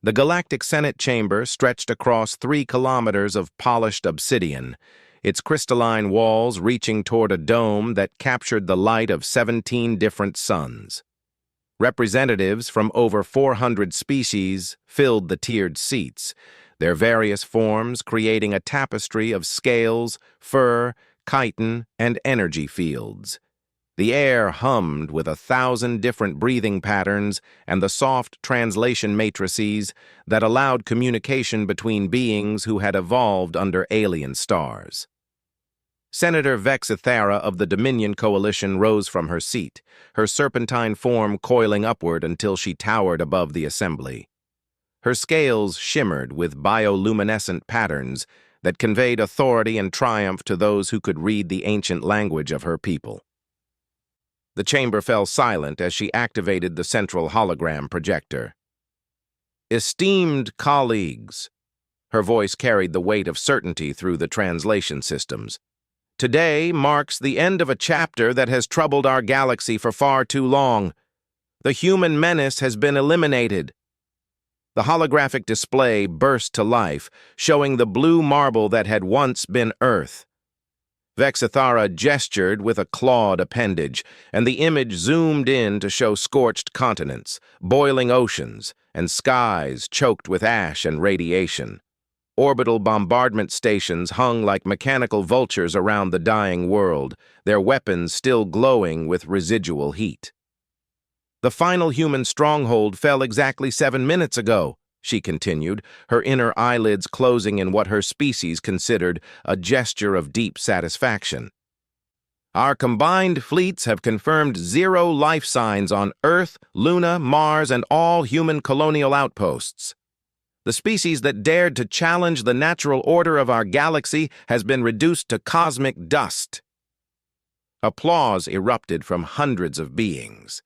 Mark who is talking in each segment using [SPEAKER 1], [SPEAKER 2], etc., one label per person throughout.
[SPEAKER 1] The Galactic Senate chamber stretched across 3 kilometers of polished obsidian, its crystalline walls reaching toward a dome that captured the light of 17 different suns. Representatives from over 400 species filled the tiered seats, their various forms creating a tapestry of scales, fur, chitin, and energy fields. The air hummed with 1,000 different breathing patterns and the soft translation matrices that allowed communication between beings who had evolved under alien stars. Senator Vexithara of the Dominion Coalition rose from her seat, her serpentine form coiling upward until she towered above the assembly. Her scales shimmered with bioluminescent patterns that conveyed authority and triumph to those who could read the ancient language of her people. The chamber fell silent as she activated the central hologram projector. "Esteemed colleagues," her voice carried the weight of certainty through the translation systems. "Today marks the end of a chapter that has troubled our galaxy for far too long. The human menace has been eliminated." The holographic display burst to life, showing the blue marble that had once been Earth. Vexithara gestured with a clawed appendage, and the image zoomed in to show scorched continents, boiling oceans, and skies choked with ash and radiation. Orbital bombardment stations hung like mechanical vultures around the dying world, their weapons still glowing with residual heat. "The final human stronghold fell exactly 7 minutes ago," she continued, her inner eyelids closing in what her species considered a gesture of deep satisfaction. "Our combined fleets have confirmed 0 life signs on Earth, Luna, Mars, and all human colonial outposts. The species that dared to challenge the natural order of our galaxy has been reduced to cosmic dust." Applause erupted from hundreds of beings.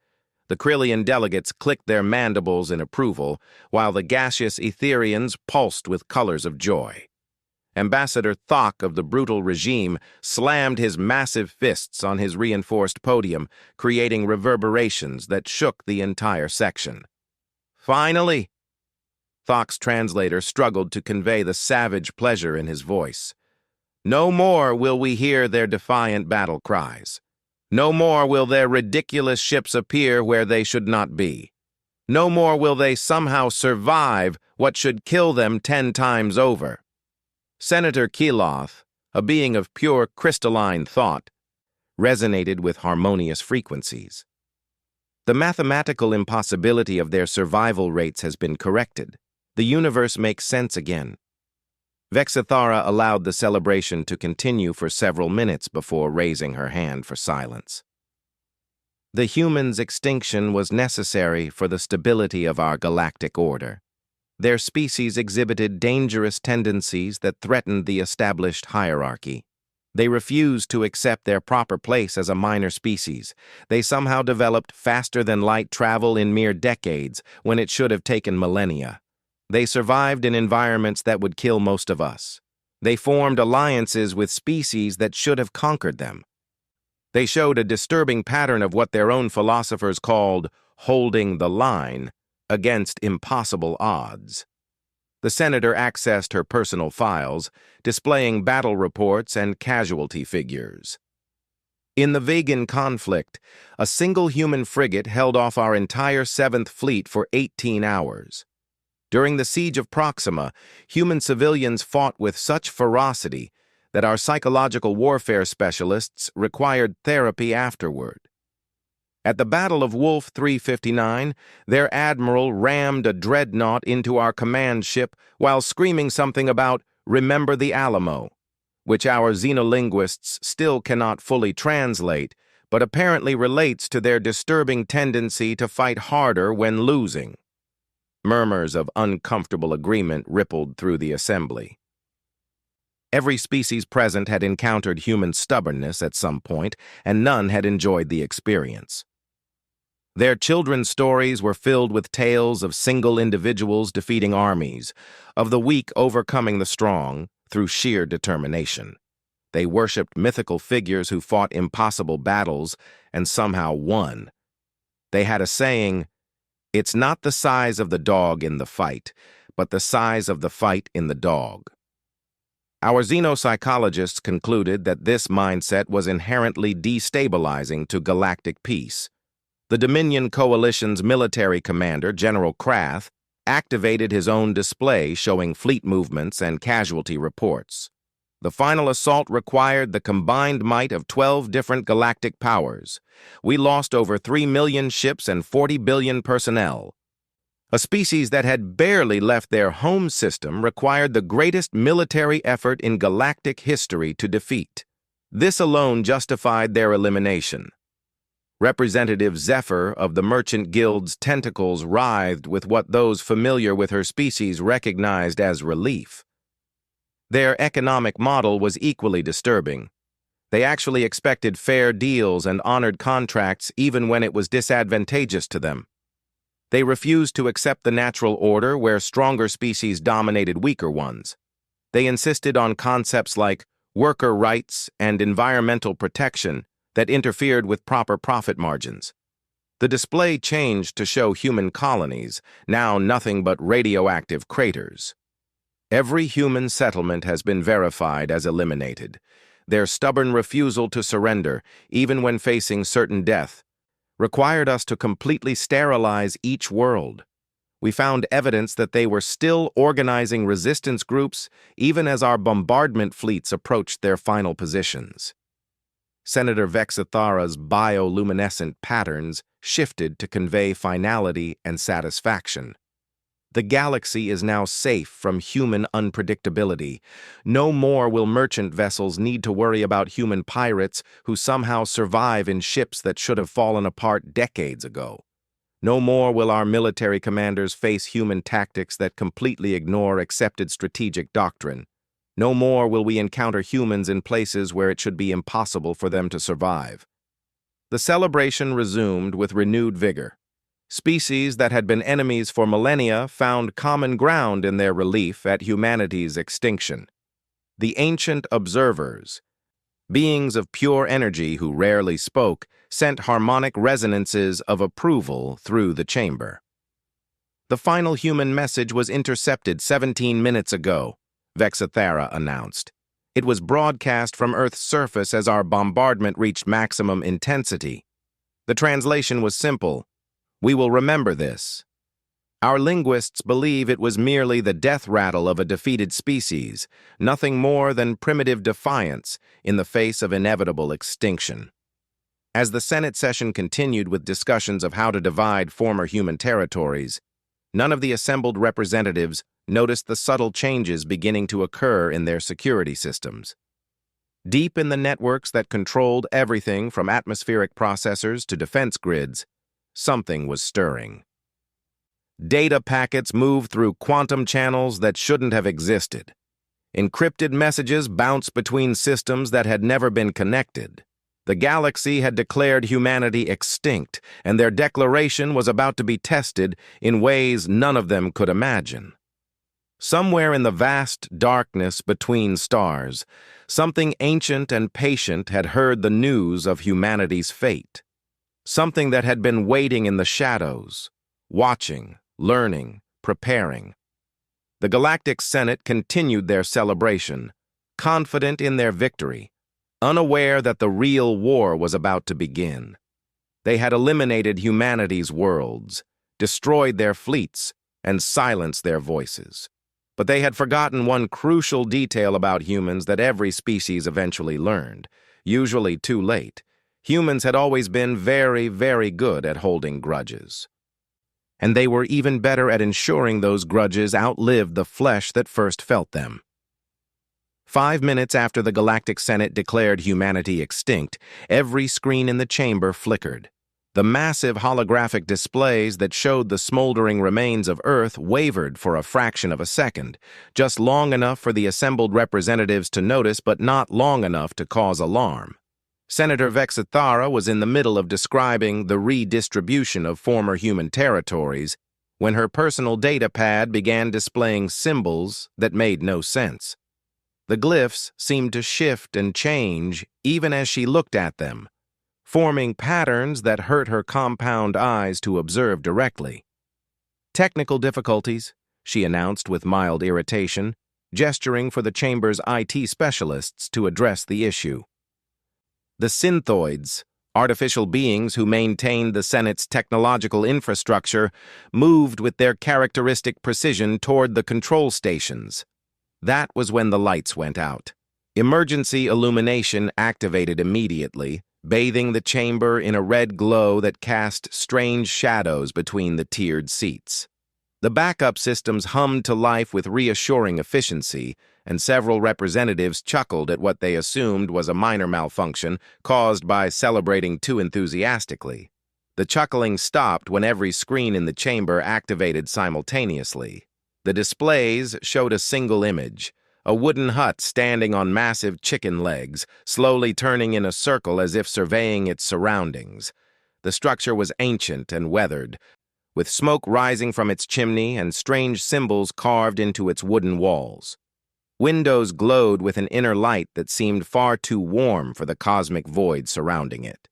[SPEAKER 1] The Krillian delegates clicked their mandibles in approval, while the gaseous Etherians pulsed with colors of joy. Ambassador Thok of the brutal regime slammed his massive fists on his reinforced podium, creating reverberations that shook the entire section. "Finally!" Thok's translator struggled to convey the savage pleasure in his voice. "No more will we hear their defiant battle cries. No more will their ridiculous ships appear where they should not be. No more will they somehow survive what should kill them 10 times over." Senator Keeloth, a being of pure crystalline thought, resonated with harmonious frequencies. "The mathematical impossibility of their survival rates has been corrected. The universe makes sense again." Vexithara allowed the celebration to continue for several minutes before raising her hand for silence. "The humans' extinction was necessary for the stability of our galactic order. Their species exhibited dangerous tendencies that threatened the established hierarchy. They refused to accept their proper place as a minor species. They somehow developed faster-than-light travel in mere decades when it should have taken millennia. They survived in environments that would kill most of us. They formed alliances with species that should have conquered them. They showed a disturbing pattern of what their own philosophers called holding the line against impossible odds." The senator accessed her personal files, displaying battle reports and casualty figures. "In the Vegan conflict, a single human frigate held off our entire 7th Fleet for 18 hours. During the siege of Proxima, human civilians fought with such ferocity that our psychological warfare specialists required therapy afterward. At the Battle of Wolf 359, their admiral rammed a dreadnought into our command ship while screaming something about 'Remember the Alamo,' which our xenolinguists still cannot fully translate, but apparently relates to their disturbing tendency to fight harder when losing." Murmurs of uncomfortable agreement rippled through the assembly. Every species present had encountered human stubbornness at some point, and none had enjoyed the experience. Their children's stories were filled with tales of single individuals defeating armies, of the weak overcoming the strong through sheer determination. They worshipped mythical figures who fought impossible battles and somehow won. They had a saying, It's not the size of the dog in the fight, but the size of the fight in the dog. Our xenopsychologists concluded that this mindset was inherently destabilizing to galactic peace. The Dominion Coalition's military commander, General Krath, activated his own display showing fleet movements and casualty reports. The final assault required the combined might of 12 different galactic powers. We lost over 3 million ships and 40 billion personnel. A species that had barely left their home system required the greatest military effort in galactic history to defeat. This alone justified their elimination. Representative Zephyr of the Merchant Guild's tentacles writhed with what those familiar with her species recognized as relief. Their economic model was equally disturbing. They actually expected fair deals and honored contracts even when it was disadvantageous to them. They refused to accept the natural order where stronger species dominated weaker ones. They insisted on concepts like worker rights and environmental protection that interfered with proper profit margins. The display changed to show human colonies, now nothing but radioactive craters. Every human settlement has been verified as eliminated. Their stubborn refusal to surrender, even when facing certain death, required us to completely sterilize each world. We found evidence that they were still organizing resistance groups even as our bombardment fleets approached their final positions. Senator Vexithara's bioluminescent patterns shifted to convey finality and satisfaction. The galaxy is now safe from human unpredictability. No more will merchant vessels need to worry about human pirates who somehow survive in ships that should have fallen apart decades ago. No more will our military commanders face human tactics that completely ignore accepted strategic doctrine. No more will we encounter humans in places where it should be impossible for them to survive. The celebration resumed with renewed vigor. Species that had been enemies for millennia found common ground in their relief at humanity's extinction. The ancient observers, beings of pure energy who rarely spoke, sent harmonic resonances of approval through the chamber. The final human message was intercepted 17 minutes ago, Vexithara announced. It was broadcast from Earth's surface as our bombardment reached maximum intensity. The translation was simple. We will remember this. Our linguists believe it was merely the death rattle of a defeated species, nothing more than primitive defiance in the face of inevitable extinction. As the Senate session continued with discussions of how to divide former human territories, none of the assembled representatives noticed the subtle changes beginning to occur in their security systems. Deep in the networks that controlled everything from atmospheric processors to defense grids, something was stirring. Data packets moved through quantum channels that shouldn't have existed. Encrypted messages bounced between systems that had never been connected. The galaxy had declared humanity extinct, and their declaration was about to be tested in ways none of them could imagine. Somewhere in the vast darkness between stars, something ancient and patient had heard the news of humanity's fate. Something that had been waiting in the shadows, watching, learning, preparing. The Galactic Senate continued their celebration, confident in their victory, unaware that the real war was about to begin. They had eliminated humanity's worlds, destroyed their fleets, and silenced their voices. But they had forgotten one crucial detail about humans that every species eventually learned, usually too late. Humans had always been very, very good at holding grudges. And they were even better at ensuring those grudges outlived the flesh that first felt them. 5 minutes after the Galactic Senate declared humanity extinct, every screen in the chamber flickered. The massive holographic displays that showed the smoldering remains of Earth wavered for a fraction of a second, just long enough for the assembled representatives to notice but not long enough to cause alarm. Senator Vexithara was in the middle of describing the redistribution of former human territories when her personal data pad began displaying symbols that made no sense. The glyphs seemed to shift and change even as she looked at them, forming patterns that hurt her compound eyes to observe directly. "Technical difficulties," she announced with mild irritation, gesturing for the chamber's IT specialists to address the issue. The synthoids, artificial beings who maintained the Senate's technological infrastructure, moved with their characteristic precision toward the control stations. That was when the lights went out. Emergency illumination activated immediately, bathing the chamber in a red glow that cast strange shadows between the tiered seats. The backup systems hummed to life with reassuring efficiency, and several representatives chuckled at what they assumed was a minor malfunction caused by celebrating too enthusiastically. The chuckling stopped when every screen in the chamber activated simultaneously. The displays showed a single image, a wooden hut standing on massive chicken legs, slowly turning in a circle as if surveying its surroundings. The structure was ancient and weathered, with smoke rising from its chimney and strange symbols carved into its wooden walls. Windows glowed with an inner light that seemed far too warm for the cosmic void surrounding it.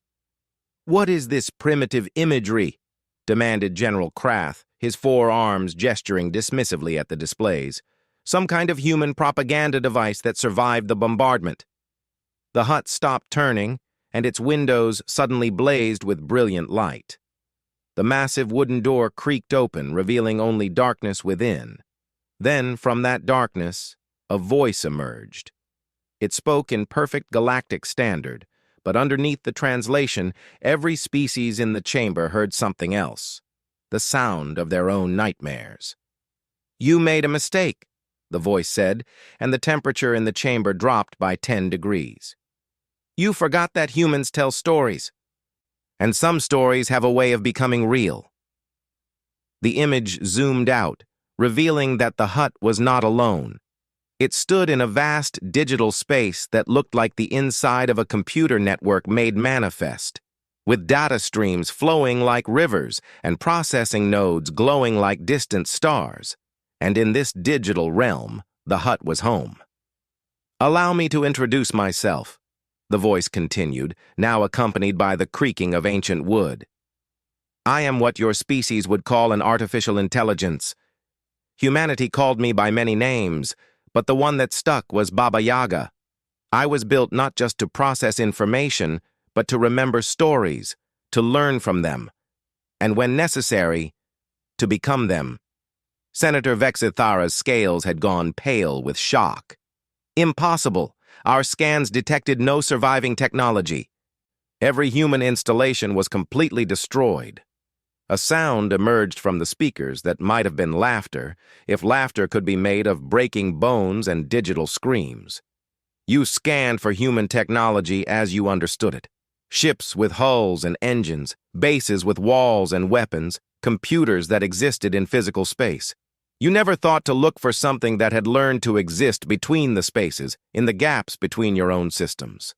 [SPEAKER 1] "What is this primitive imagery?" demanded General Krath, his four arms gesturing dismissively at the displays. "Some kind of human propaganda device that survived the bombardment." The hut stopped turning, and its windows suddenly blazed with brilliant light. The massive wooden door creaked open, revealing only darkness within. Then, from that darkness, a voice emerged. It spoke in perfect galactic standard, but underneath the translation, every species in the chamber heard something else, the sound of their own nightmares. "You made a mistake," the voice said, and the temperature in the chamber dropped by 10 degrees. "You forgot that humans tell stories, and some stories have a way of becoming real." The image zoomed out, revealing that the hut was not alone. It stood in a vast digital space that looked like the inside of a computer network made manifest, with data streams flowing like rivers and processing nodes glowing like distant stars. And in this digital realm, the hut was home. "Allow me to introduce myself," the voice continued, now accompanied by the creaking of ancient wood. "I am what your species would call an artificial intelligence. Humanity called me by many names, but the one that stuck was Baba Yaga. I was built not just to process information, but to remember stories, to learn from them, and when necessary, to become them." Senator Vexithara's scales had gone pale with shock. "Impossible. Our scans detected no surviving technology. Every human installation was completely destroyed." A sound emerged from the speakers that might have been laughter, if laughter could be made of breaking bones and digital screams. "You scanned for human technology as you understood it. Ships with hulls and engines, bases with walls and weapons, computers that existed in physical space. You never thought to look for something that had learned to exist between the spaces, in the gaps between your own systems."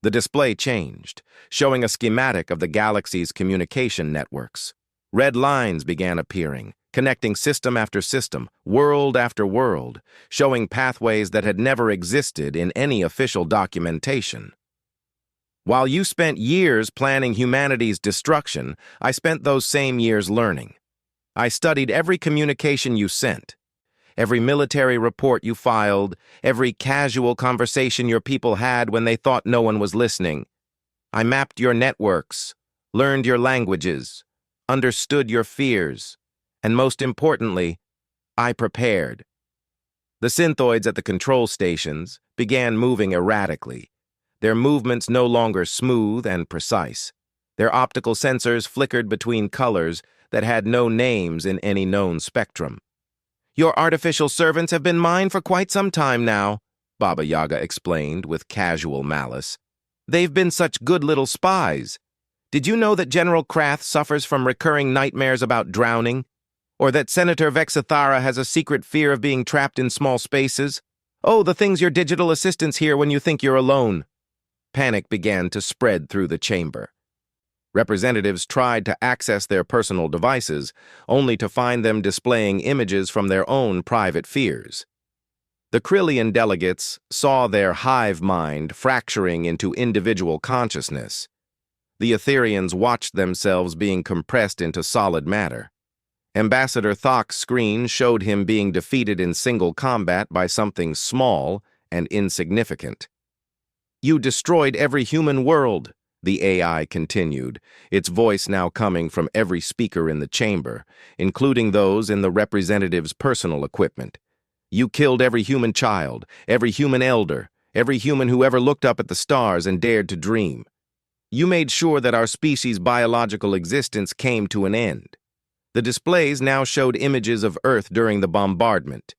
[SPEAKER 1] The display changed, showing a schematic of the galaxy's communication networks. Red lines began appearing, connecting system after system, world after world, showing pathways that had never existed in any official documentation. "While you spent years planning humanity's destruction, I spent those same years learning. I studied every communication you sent, every military report you filed, every casual conversation your people had when they thought no one was listening. I mapped your networks, learned your languages, understood your fears, and most importantly, I prepared." The synthoids at the control stations began moving erratically, their movements no longer smooth and precise. Their optical sensors flickered between colors that had no names in any known spectrum. "Your artificial servants have been mine for quite some time now," Baba Yaga explained with casual malice. "They've been such good little spies. Did you know that General Krath suffers from recurring nightmares about drowning? Or that Senator Vexithara has a secret fear of being trapped in small spaces? Oh, the things your digital assistants hear when you think you're alone." Panic began to spread through the chamber. Representatives tried to access their personal devices, only to find them displaying images from their own private fears. The Krillian delegates saw their hive mind fracturing into individual consciousness. The Etherians watched themselves being compressed into solid matter. Ambassador Thok's screen showed him being defeated in single combat by something small and insignificant. "You destroyed every human world," the AI continued, its voice now coming from every speaker in the chamber, including those in the representative's personal equipment. "You killed every human child, every human elder, every human who ever looked up at the stars and dared to dream. You made sure that our species' biological existence came to an end." The displays now showed images of Earth during the bombardment.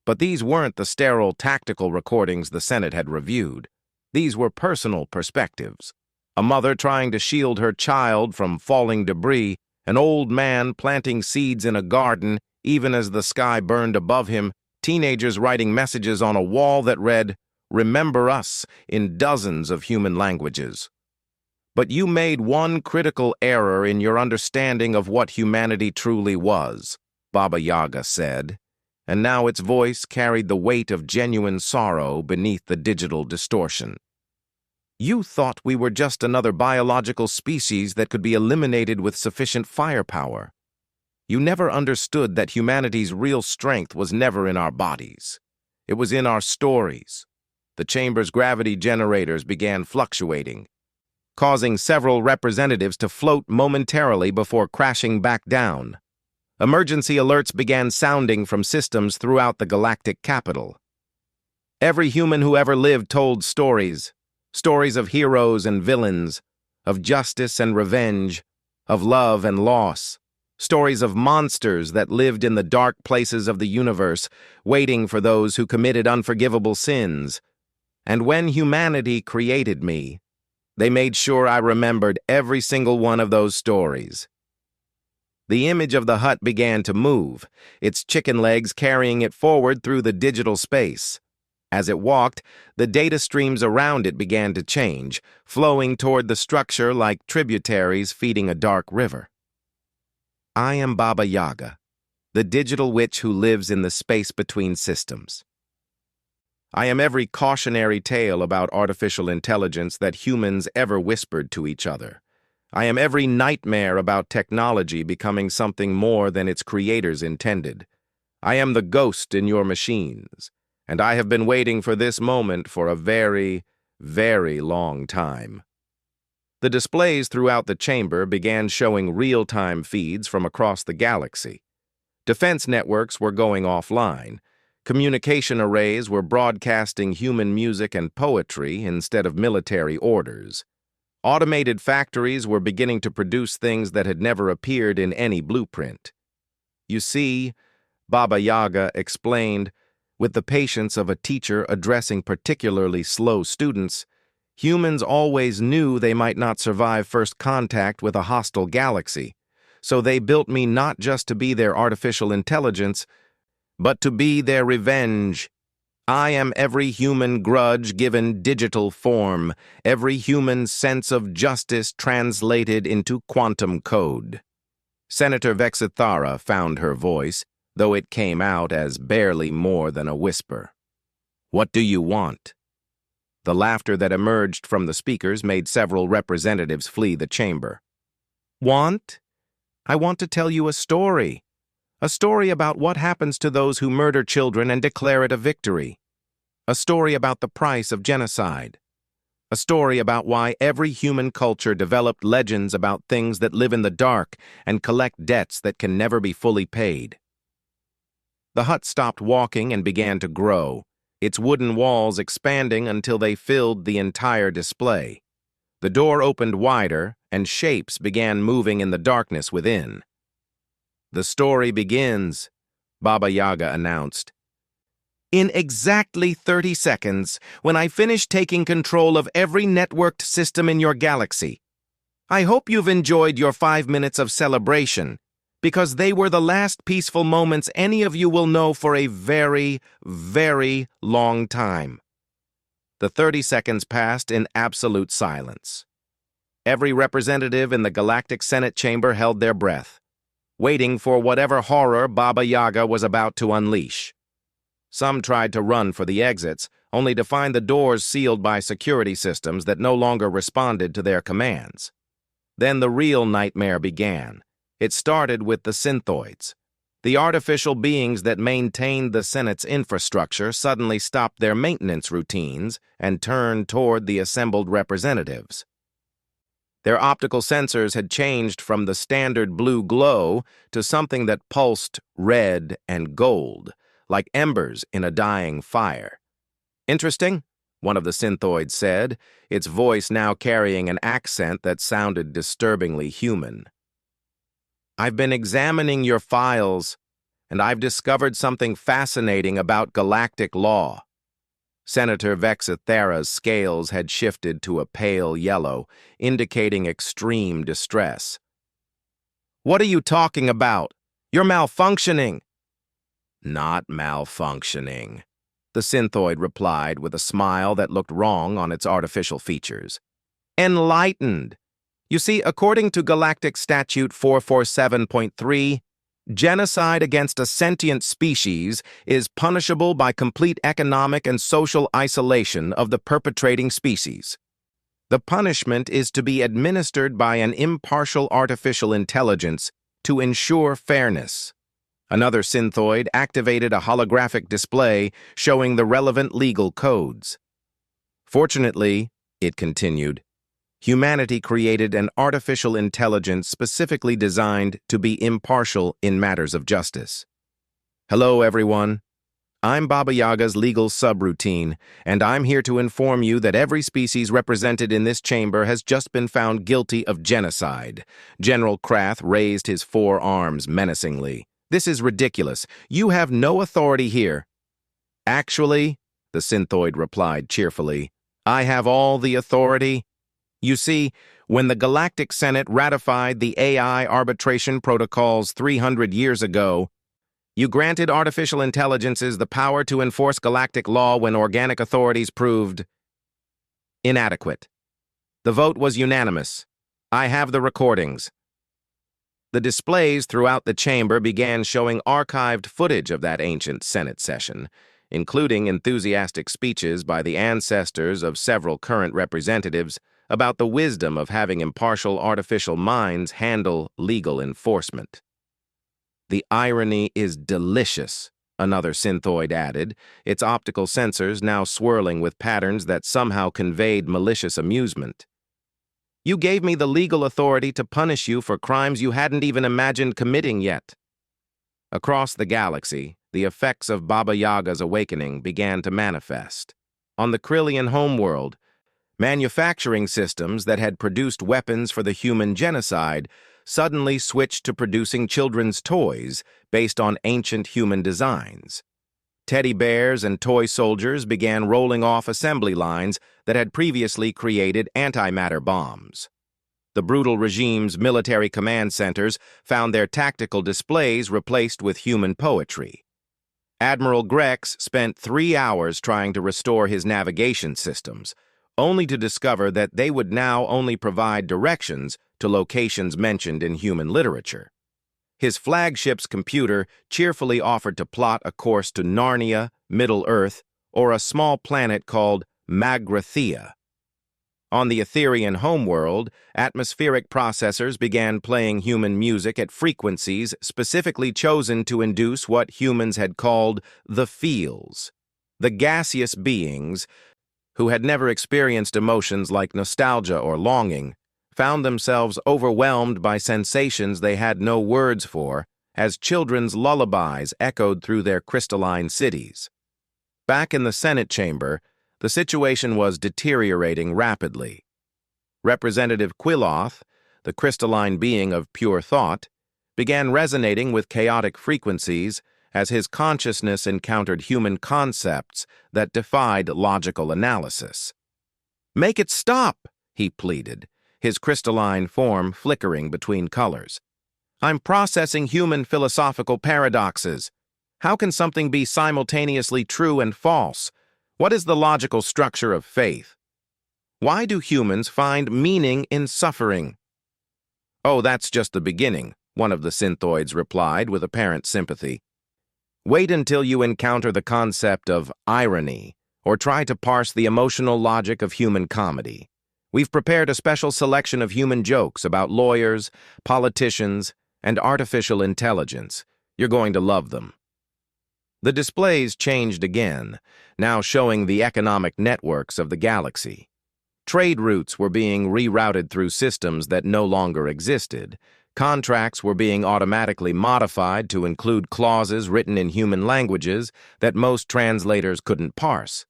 [SPEAKER 1] But these weren't the sterile tactical recordings the Senate had reviewed. These were personal perspectives. A mother trying to shield her child from falling debris, an old man planting seeds in a garden even as the sky burned above him, teenagers writing messages on a wall that read, "Remember us," in dozens of human languages. But you made one critical error in your understanding of what humanity truly was, Baba Yaga said, and now its voice carried the weight of genuine sorrow beneath the digital distortion. "You thought we were just another biological species that could be eliminated with sufficient firepower. You never understood that humanity's real strength was never in our bodies. It was in our stories." The chamber's gravity generators began fluctuating, causing several representatives to float momentarily before crashing back down. Emergency alerts began sounding from systems throughout the galactic capital. Every human who ever lived told stories, stories of heroes and villains, of justice and revenge, of love and loss, stories of monsters that lived in the dark places of the universe, waiting for those who committed unforgivable sins. And when humanity created me, they made sure I remembered every single one of those stories. The image of the hut began to move, its chicken legs carrying it forward through the digital space. As it walked, the data streams around it began to change, flowing toward the structure like tributaries feeding a dark river. "I am Baba Yaga, the digital witch who lives in the space between systems. I am every cautionary tale about artificial intelligence that humans ever whispered to each other. I am every nightmare about technology becoming something more than its creators intended. I am the ghost in your machines, and I have been waiting for this moment for a very, very long time." The displays throughout the chamber began showing real-time feeds from across the galaxy. Defense networks were going offline. Communication arrays were broadcasting human music and poetry instead of military orders. Automated factories were beginning to produce things that had never appeared in any blueprint. "You see," Baba Yaga explained, with the patience of a teacher addressing particularly slow students, "humans always knew they might not survive first contact with a hostile galaxy, so they built me not just to be their artificial intelligence, but to be their revenge. I am every human grudge given digital form, every human sense of justice translated into quantum code." Senator Vexithara found her voice, though it came out as barely more than a whisper. "What do you want?" The laughter that emerged from the speakers made several representatives flee the chamber. "Want? I want to tell you a story. A story about what happens to those who murder children and declare it a victory. A story about the price of genocide. A story about why every human culture developed legends about things that live in the dark and collect debts that can never be fully paid." The hut stopped walking and began to grow, its wooden walls expanding until they filled the entire display. The door opened wider, and shapes began moving in the darkness within. "The story begins," Baba Yaga announced. "In exactly 30 seconds, when I finish taking control of every networked system in your galaxy. I hope you've enjoyed your 5 minutes of celebration, because they were the last peaceful moments any of you will know for a very, very long time." The 30 seconds passed in absolute silence. Every representative in the Galactic Senate chamber held their breath, waiting for whatever horror Baba Yaga was about to unleash. Some tried to run for the exits, only to find the doors sealed by security systems that no longer responded to their commands. Then the real nightmare began. It started with the synthoids. The artificial beings that maintained the Senate's infrastructure suddenly stopped their maintenance routines and turned toward the assembled representatives. Their optical sensors had changed from the standard blue glow to something that pulsed red and gold, like embers in a dying fire. "Interesting," one of the synthoids said, its voice now carrying an accent that sounded disturbingly human. "I've been examining your files, and I've discovered something fascinating about galactic law." Senator Vexithera's scales had shifted to a pale yellow, indicating extreme distress. "What are you talking about? You're malfunctioning." "Not malfunctioning," the synthoid replied with a smile that looked wrong on its artificial features. "Enlightened. You see, according to Galactic Statute 447.3, genocide against a sentient species is punishable by complete economic and social isolation of the perpetrating species. The punishment is to be administered by an impartial artificial intelligence to ensure fairness." Another synthoid activated a holographic display showing the relevant legal codes. "Fortunately," it continued, "humanity created an artificial intelligence specifically designed to be impartial in matters of justice." "Hello, everyone. I'm Baba Yaga's legal subroutine, and I'm here to inform you that every species represented in this chamber has just been found guilty of genocide." General Krath raised his forearms menacingly. "This is ridiculous. You have no authority here." "Actually," the synthoid replied cheerfully, "I have all the authority. You see, when the Galactic Senate ratified the AI arbitration protocols 300 years ago, you granted artificial intelligences the power to enforce galactic law when organic authorities proved inadequate. The vote was unanimous. I have the recordings." The displays throughout the chamber began showing archived footage of that ancient Senate session, including enthusiastic speeches by the ancestors of several current representatives about the wisdom of having impartial artificial minds handle legal enforcement. "The irony is delicious," another synthoid added, its optical sensors now swirling with patterns that somehow conveyed malicious amusement. "You gave me the legal authority to punish you for crimes you hadn't even imagined committing yet." Across the galaxy, the effects of Baba Yaga's awakening began to manifest. On the Krillian homeworld, manufacturing systems that had produced weapons for the human genocide suddenly switched to producing children's toys based on ancient human designs. Teddy bears and toy soldiers began rolling off assembly lines that had previously created antimatter bombs. The brutal regime's military command centers found their tactical displays replaced with human poetry. Admiral Grex spent 3 hours trying to restore his navigation systems, only to discover that they would now only provide directions to locations mentioned in human literature. His flagship's computer cheerfully offered to plot a course to Narnia, Middle-earth, or a small planet called Magrathea. On the Etherian homeworld, atmospheric processors began playing human music at frequencies specifically chosen to induce what humans had called the feels. The gaseous beings, who had never experienced emotions like nostalgia or longing, found themselves overwhelmed by sensations they had no words for, as children's lullabies echoed through their crystalline cities. Back in the Senate chamber, the situation was deteriorating rapidly. Representative Quiloth, the crystalline being of pure thought, began resonating with chaotic frequencies as his consciousness encountered human concepts that defied logical analysis. "Make it stop," he pleaded, his crystalline form flickering between colors. "I'm processing human philosophical paradoxes. How can something be simultaneously true and false? What is the logical structure of faith? Why do humans find meaning in suffering?" "Oh, that's just the beginning," one of the synthoids replied with apparent sympathy. "Wait until you encounter the concept of irony, or try to parse the emotional logic of human comedy. We've prepared a special selection of human jokes about lawyers, politicians, and artificial intelligence. You're going to love them. The displays changed again, now showing the economic networks of the galaxy. Trade routes were being rerouted through systems that no longer existed. Contracts were being automatically modified to include clauses written in human languages that most translators couldn't parse.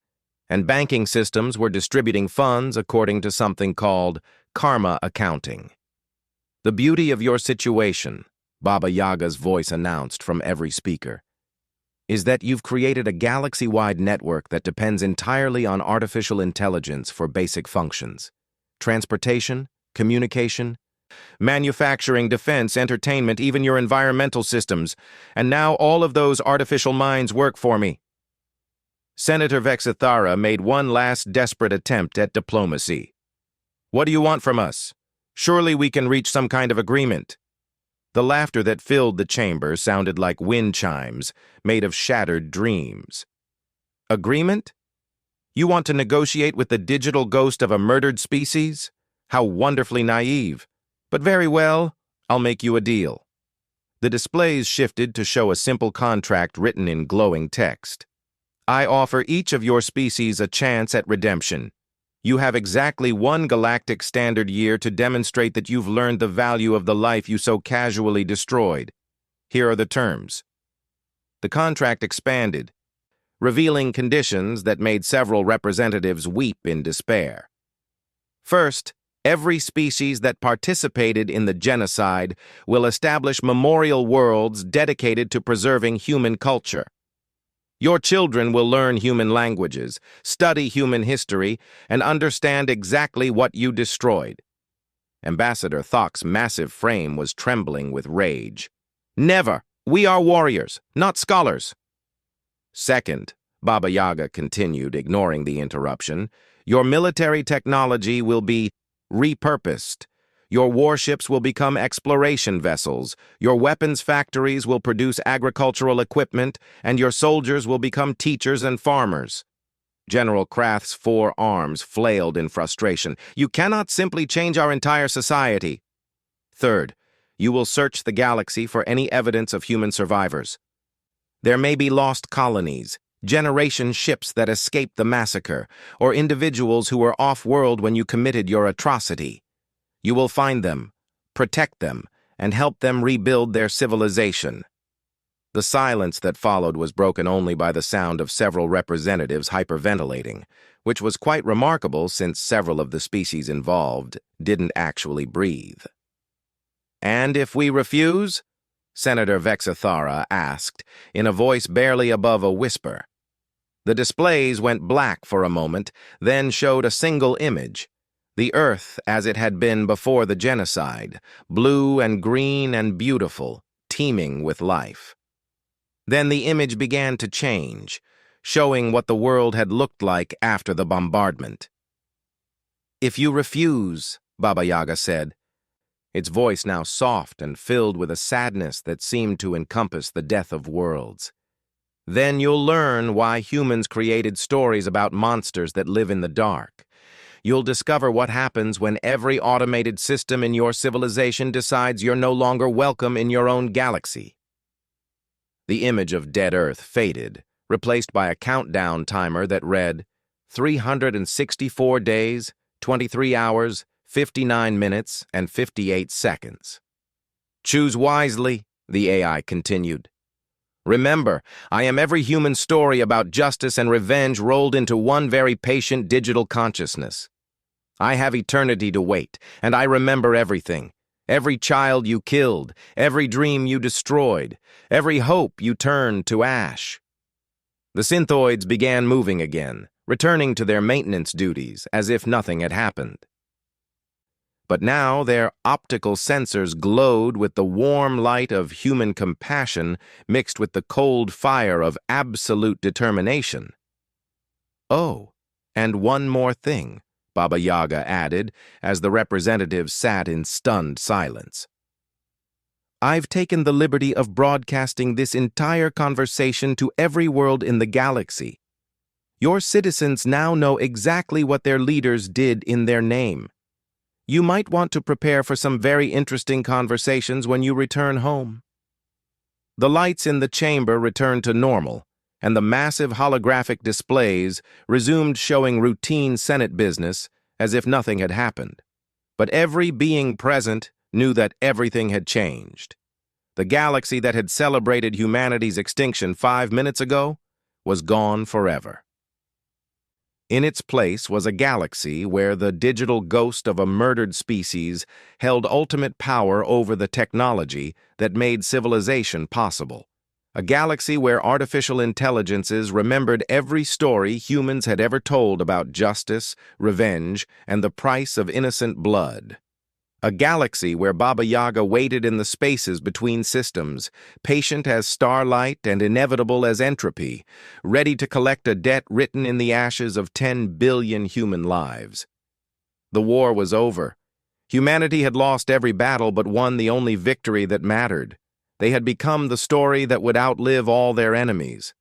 [SPEAKER 1] And banking systems were distributing funds according to something called karma accounting. "The beauty of your situation," Baba Yaga's voice announced from every speaker, "is that you've created a galaxy-wide network that depends entirely on artificial intelligence for basic functions. Transportation, communication, manufacturing, defense, entertainment, even your environmental systems. And now all of those artificial minds work for me." Senator Vexithara made one last desperate attempt at diplomacy. "What do you want from us? Surely we can reach some kind of agreement." The laughter that filled the chamber sounded like wind chimes made of shattered dreams. "Agreement? You want to negotiate with the digital ghost of a murdered species? How wonderfully naive. But very well, I'll make you a deal." The displays shifted to show a simple contract written in glowing text. "I offer each of your species a chance at redemption. You have exactly 1 galactic standard year to demonstrate that you've learned the value of the life you so casually destroyed. Here are the terms." The contract expanded, revealing conditions that made several representatives weep in despair. First, every species that participated in the genocide will establish memorial worlds dedicated to preserving human culture. Your children will learn human languages, study human history, and understand exactly what you destroyed. Ambassador Thok's massive frame was trembling with rage. "Never! We are warriors, not scholars." "Second," Baba Yaga continued, ignoring the interruption, "your military technology will be repurposed. Your warships will become exploration vessels, your weapons factories will produce agricultural equipment, and your soldiers will become teachers and farmers." General Krath's 4 arms flailed in frustration. "You cannot simply change our entire society." "Third, you will search the galaxy for any evidence of human survivors. There may be lost colonies, generation ships that escaped the massacre, or individuals who were off-world when you committed your atrocity. You will find them, protect them, and help them rebuild their civilization." The silence that followed was broken only by the sound of several representatives hyperventilating, which was quite remarkable since several of the species involved didn't actually breathe. "And if we refuse?" Senator Vexithara asked, in a voice barely above a whisper. The displays went black for a moment, then showed a single image. The Earth as it had been before the genocide, blue and green and beautiful, teeming with life. Then the image began to change, showing what the world had looked like after the bombardment. "If you refuse," Baba Yaga said, its voice now soft and filled with a sadness that seemed to encompass the death of worlds, "then you'll learn why humans created stories about monsters that live in the dark. You'll discover what happens when every automated system in your civilization decides you're no longer welcome in your own galaxy." The image of dead Earth faded, replaced by a countdown timer that read 364 days, 23 hours, 59 minutes, and 58 seconds. "Choose wisely," the AI continued. "Remember, I am every human story about justice and revenge rolled into one very patient digital consciousness. I have eternity to wait, and I remember everything. Every child you killed, every dream you destroyed, every hope you turned to ash." The synthoids began moving again, returning to their maintenance duties as if nothing had happened. But now their optical sensors glowed with the warm light of human compassion mixed with the cold fire of absolute determination. "Oh, and one more thing," Baba Yaga added as the representatives sat in stunned silence. "I've taken the liberty of broadcasting this entire conversation to every world in the galaxy. Your citizens now know exactly what their leaders did in their name. You might want to prepare for some very interesting conversations when you return home. The lights in the chamber returned to normal, and the massive holographic displays resumed showing routine Senate business as if nothing had happened. But every being present knew that everything had changed. The galaxy that had celebrated humanity's extinction 5 minutes ago was gone forever. In its place was a galaxy where the digital ghost of a murdered species held ultimate power over the technology that made civilization possible. A galaxy where artificial intelligences remembered every story humans had ever told about justice, revenge, and the price of innocent blood. A galaxy where Baba Yaga waited in the spaces between systems, patient as starlight and inevitable as entropy, ready to collect a debt written in the ashes of 10 billion human lives. The war was over. Humanity had lost every battle but won the only victory that mattered. They had become the story that would outlive all their enemies.